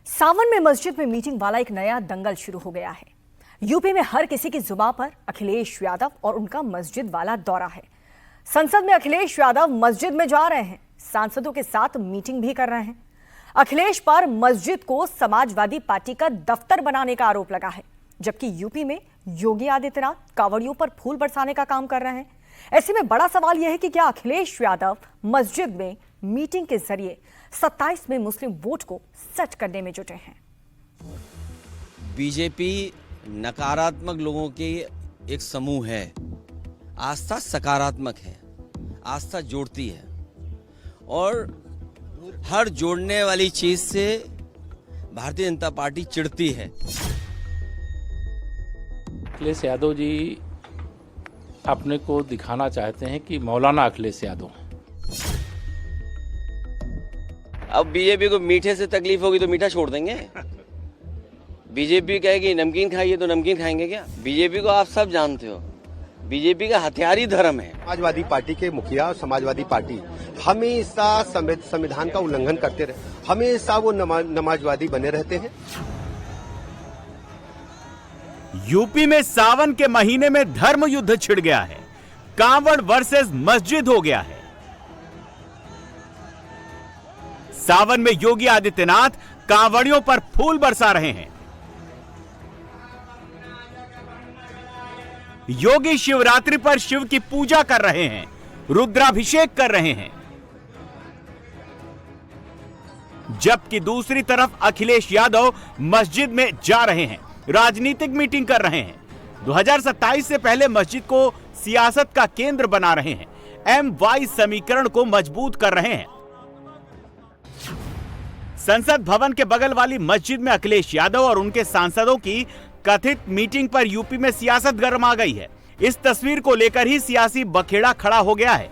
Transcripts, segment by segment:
सावन में मस्जिद में मीटिंग वाला एक नया दंगल शुरू हो गया है। यूपी में हर किसी की जुबान पर अखिलेश यादव और उनका मस्जिद वाला दौरा है। संसद में अखिलेश यादव मस्जिद में जा रहे हैं, सांसदों के साथ मीटिंग भी कर रहे हैं। अखिलेश पर मस्जिद को समाजवादी पार्टी का दफ्तर बनाने का आरोप लगा है, जबकि यूपी में योगी आदित्यनाथ कांवड़ियों पर फूल बरसाने का काम कर रहे हैं। ऐसे में बड़ा सवाल यह है कि क्या अखिलेश यादव मस्जिद में मीटिंग के जरिए 27 में मुस्लिम वोट को सच करने में जुटे हैं। बीजेपी नकारात्मक लोगों के एक समूह है, आस्था सकारात्मक है, आस्था जोड़ती है और हर जोड़ने वाली चीज से भारतीय जनता पार्टी चिढ़ती है। अखिलेश यादव जी अपने को दिखाना चाहते हैं कि मौलाना अखिलेश यादव हैं। अब बीजेपी को मीठे से तकलीफ होगी तो मीठा छोड़ देंगे। बीजेपी कहेगी नमकीन खाइए तो नमकीन खाएंगे क्या? बीजेपी को आप सब जानते हो, बीजेपी का हथियार ही धर्म है। समाजवादी पार्टी के मुखिया, समाजवादी पार्टी हमेशा संविधान का उल्लंघन करते रहे, हमेशा वो नमाजवादी बने रहते हैं। यूपी में सावन के महीने में धर्म युद्ध छिड़ गया है। कांवड़ वर्सेस मस्जिद हो गया है। सावन में योगी आदित्यनाथ कांवड़ियों पर फूल बरसा रहे हैं। योगी शिवरात्रि पर शिव की पूजा कर रहे हैं, रुद्राभिषेक कर रहे हैं, जबकि दूसरी तरफ अखिलेश यादव मस्जिद में जा रहे हैं, राजनीतिक मीटिंग कर रहे हैं। 2027 से पहले मस्जिद को सियासत का केंद्र बना रहे हैं, MY समीकरण को मजबूत कर रहे हैं। संसद भवन के बगल वाली मस्जिद में अखिलेश यादव और उनके सांसदों की कथित मीटिंग पर यूपी में सियासत गर्मा गई है। इस तस्वीर को लेकर ही सियासी बखेड़ा खड़ा हो गया है।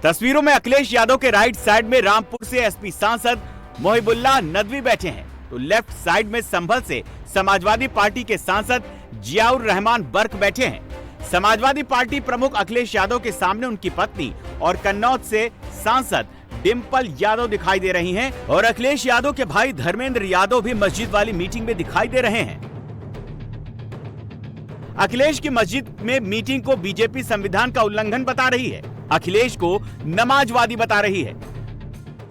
तस्वीरों में अखिलेश यादव के राइट साइड में रामपुर से एसपी सांसद मोहिबुल्लाह नदवी बैठे हैं, तो लेफ्ट साइड में संभल से समाजवादी पार्टी के सांसद जियाउर रहमान बर्क बैठे हैं। समाजवादी पार्टी प्रमुख अखिलेश यादव के सामने उनकी पत्नी और कन्नौज से सांसद डिंपल यादव दिखाई दे रही हैं और अखिलेश यादव के भाई धर्मेंद्र यादव भी मस्जिद वाली मीटिंग में दिखाई दे रहे हैं। अखिलेश की मस्जिद में मीटिंग को बीजेपी संविधान का उल्लंघन बता रही है, अखिलेश को नमाजवादी बता रही है।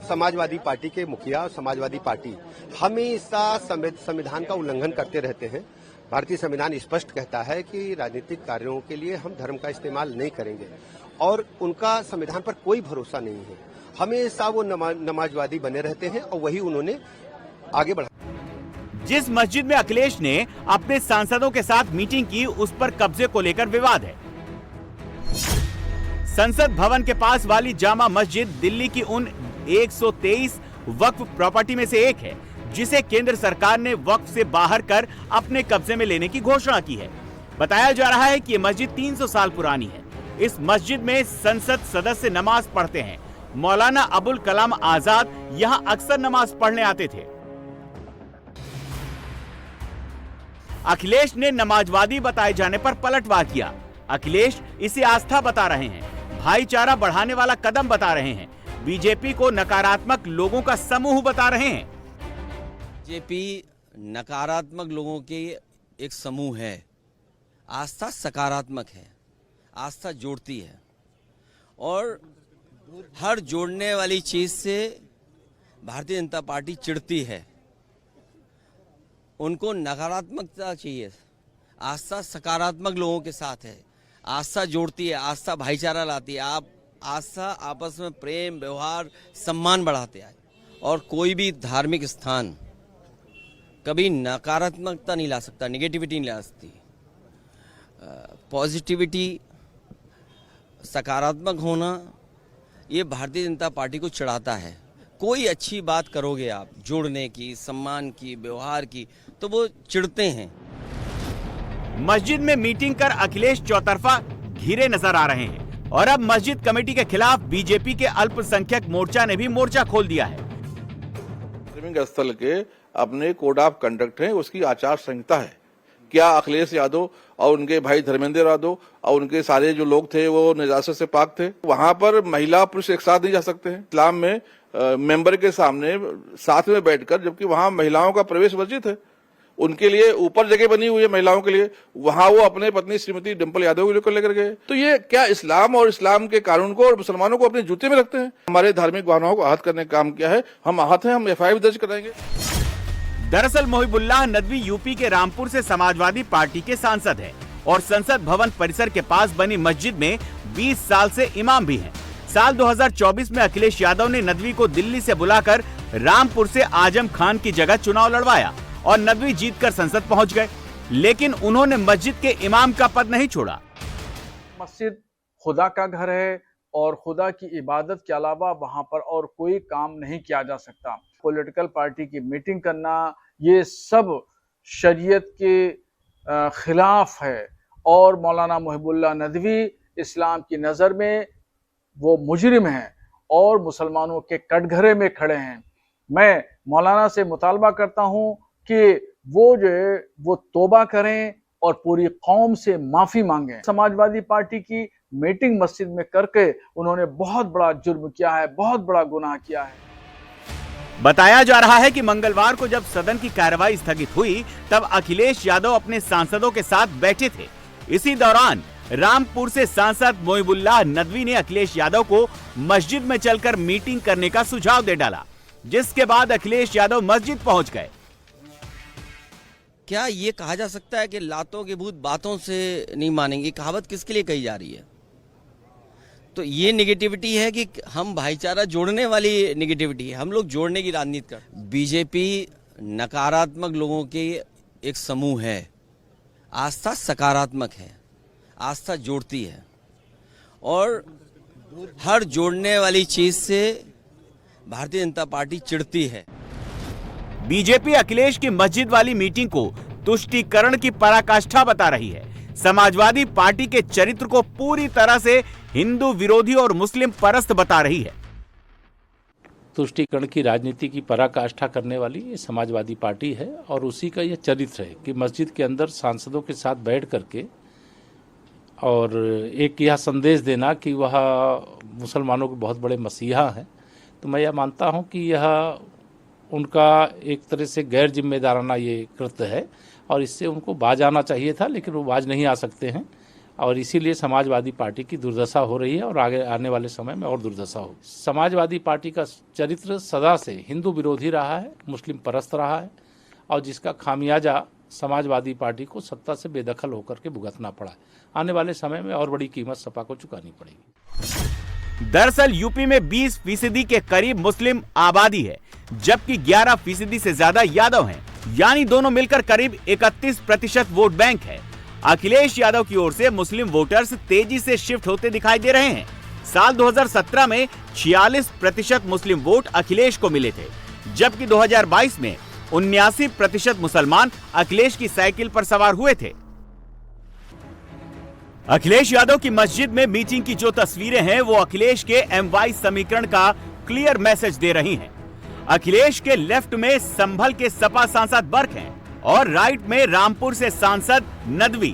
समाजवादी पार्टी के मुखिया, समाजवादी पार्टी हमेशा संविधान का उल्लंघन करते रहते हैं। भारतीय संविधान स्पष्ट कहता है कि राजनीतिक कार्यों के लिए हम धर्म का इस्तेमाल नहीं करेंगे और उनका संविधान पर कोई भरोसा नहीं है। हमेशा वो नमाजवादी बने रहते हैं और वही उन्होंने आगे बढ़ा। जिस मस्जिद में अखिलेश ने अपने सांसदों के साथ मीटिंग की, उस पर कब्जे को लेकर विवाद है। संसद भवन के पास वाली जामा मस्जिद दिल्ली की उन 123 वक्फ प्रॉपर्टी में से एक है, जिसे केंद्र सरकार ने वक्फ से बाहर कर अपने कब्जे में लेने की घोषणा की है। बताया जा रहा है कि ये मस्जिद 300 साल पुरानी है। इस मस्जिद में संसद सदस्य नमाज पढ़ते हैं। मौलाना अबुल कलाम आजाद यहां अक्सर नमाज पढ़ने आते थे। अखिलेश ने नमाजवादी बताए जाने पर पलटवार किया। अखिलेश इसे आस्था बता रहे हैं, भाईचारा बढ़ाने वाला कदम बता रहे हैं, बीजेपी को नकारात्मक लोगों का समूह बता रहे हैं। बीजेपी नकारात्मक लोगों के एक समूह है, आस्था सकारात्मक है, आस्था जोड़ती है और हर जोड़ने वाली चीज से भारतीय जनता पार्टी चिढ़ती है। उनको नकारात्मकता चाहिए, आस्था सकारात्मक लोगों के साथ है, आस्था जोड़ती है, आस्था भाईचारा लाती है। आप आस्था आपस में प्रेम, व्यवहार, सम्मान बढ़ाते आए और कोई भी धार्मिक स्थान कभी नकारात्मकता नहीं ला सकता, निगेटिविटी नहीं ला सकती। पॉजिटिविटी, सकारात्मक होना, ये भारतीय जनता पार्टी को चिढ़ाता है। कोई अच्छी बात करोगे आप जोड़ने की, सम्मान की, व्यवहार की, तो वो चिढ़ते हैं। मस्जिद में मीटिंग कर अखिलेश चौतरफा घिरे नजर आ रहे हैं और अब मस्जिद कमेटी के खिलाफ बीजेपी के अल्पसंख्यक मोर्चा ने भी मोर्चा खोल दिया है। धार्मिक स्थल के अपने कोड ऑफ कंडक्ट है, उसकी आचार संहिता है। क्या अखिलेश यादव और उनके भाई धर्मेंद्र यादव और उनके सारे जो लोग थे वो निजासत से पाक थे? वहां पर महिला पुरुष एक साथ नहीं जा सकते हैं। इस्लाम में मेंबर के सामने साथ में बैठकर, जबकि वहां महिलाओं का प्रवेश वर्जित है, उनके लिए ऊपर जगह बनी हुई है महिलाओं के लिए, वहां वो अपने पत्नी श्रीमती डिंपल यादव को लेकर गए। तो ये क्या इस्लाम और इस्लाम के कानून को और मुसलमानों को अपने जूते में रखते हैं? हमारे धार्मिक भावनाओं को आहत करने का काम किया है, हम आहत हैं, हम FIR दर्ज कराएंगे। दरअसल मोहिबुल्लाह नदवी यूपी के रामपुर से समाजवादी पार्टी के सांसद हैं और संसद भवन परिसर के पास बनी मस्जिद में 20 साल से इमाम भी हैं। साल 2024 में अखिलेश यादव ने नदवी को दिल्ली से बुलाकर रामपुर से आजम खान की जगह चुनाव लड़वाया और नदवी जीतकर संसद पहुंच गए, लेकिन उन्होंने मस्जिद के इमाम का पद नहीं छोड़ा। मस्जिद खुदा का घर है और खुदा की इबादत के अलावा वहां पर और कोई काम नहीं किया जा सकता। पॉलिटिकल पार्टी की मीटिंग करना, ये सब शरीयत के खिलाफ है और मौलाना मोहिबुल्लाह नदवी इस्लाम की नज़र में वो मुजरिम हैं और मुसलमानों के कटघरे में खड़े हैं। मैं मौलाना से मुतालबा करता हूं कि वो जो है वो तौबा करें और पूरी कौम से माफी मांगें। समाजवादी पार्टी की मीटिंग मस्जिद में करके उन्होंने बहुत बड़ा जुर्म किया है, बहुत बड़ा गुनाह किया है। बताया जा रहा है कि मंगलवार को जब सदन की कार्रवाई स्थगित हुई तब अखिलेश यादव अपने सांसदों के साथ बैठे थे। इसी दौरान रामपुर से सांसद मोहिबुल्लाह नदवी ने अखिलेश यादव को मस्जिद में चलकर मीटिंग करने का सुझाव दे डाला, जिसके बाद अखिलेश यादव मस्जिद पहुंच गए। क्या ये कहा जा सकता है कि लातों के भूत बातों से नहीं मानेंगे? कहावत किसके लिए कही जा रही है? तो ये नेगेटिविटी है कि हम भाईचारा जोड़ने वाली नेगेटिविटी है, हम लोग जोड़ने की राजनीति कर। बीजेपी नकारात्मक लोगों के एक समूह है, आस्था सकारात्मक है, आस्था जोड़ती है और हर जोड़ने वाली चीज से भारतीय जनता पार्टी चिढ़ती है। बीजेपी अखिलेश की मस्जिद वाली मीटिंग को तुष्टीकरण की पराकाष्ठा बता रही है। समाजवादी पार्टी के चरित्र को पूरी तरह से हिंदू विरोधी और मुस्लिम परस्त बता रही है। तुष्टीकरण की राजनीति की पराकाष्ठा करने वाली ये समाजवादी पार्टी है और उसी का यह चरित्र है कि मस्जिद के अंदर सांसदों के साथ बैठ करके और एक यह संदेश देना कि वह मुसलमानों के बहुत बड़े मसीहा हैं। तो मैं यह मानता हूं कि यह उनका एक तरह से गैर जिम्मेदाराना ये कृत्य है और इससे उनको बाज आना चाहिए था, लेकिन वो बाज नहीं आ सकते हैं और इसीलिए समाजवादी पार्टी की दुर्दशा हो रही है और आगे आने वाले समय में और दुर्दशा होगी। समाजवादी पार्टी का चरित्र सदा से हिंदू विरोधी रहा है, मुस्लिम परस्त रहा है और जिसका खामियाजा समाजवादी पार्टी को सत्ता से बेदखल होकर के भुगतना पड़ा है। आने वाले समय में और बड़ी कीमत सपा को चुकानी पड़ेगी। दरअसल यूपी में 20% के करीब मुस्लिम आबादी है, जबकि 11% से ज्यादा यादव हैं, यानी दोनों मिलकर करीब 31% वोट बैंक है। अखिलेश यादव की ओर से मुस्लिम वोटर्स तेजी से शिफ्ट होते दिखाई दे रहे हैं। साल 2017 में 46% मुस्लिम वोट अखिलेश को मिले थे, जबकि 2022 में 79% मुसलमान अखिलेश की साइकिल पर सवार हुए थे। अखिलेश यादव की मस्जिद में मीटिंग की जो तस्वीरें हैं वो अखिलेश के MY समीकरण का क्लियर मैसेज दे रही हैं। अखिलेश के लेफ्ट में संभल के सपा सांसद बर्क हैं और राइट में रामपुर से सांसद नदवी।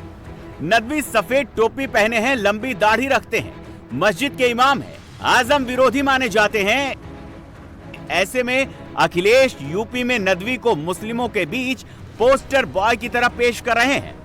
नदवी सफेद टोपी पहने हैं, लंबी दाढ़ी रखते हैं, मस्जिद के इमाम हैं, आजम विरोधी माने जाते हैं। ऐसे में अखिलेश यूपी में नदवी को मुस्लिमों के बीच पोस्टर बॉय की तरह पेश कर रहे हैं।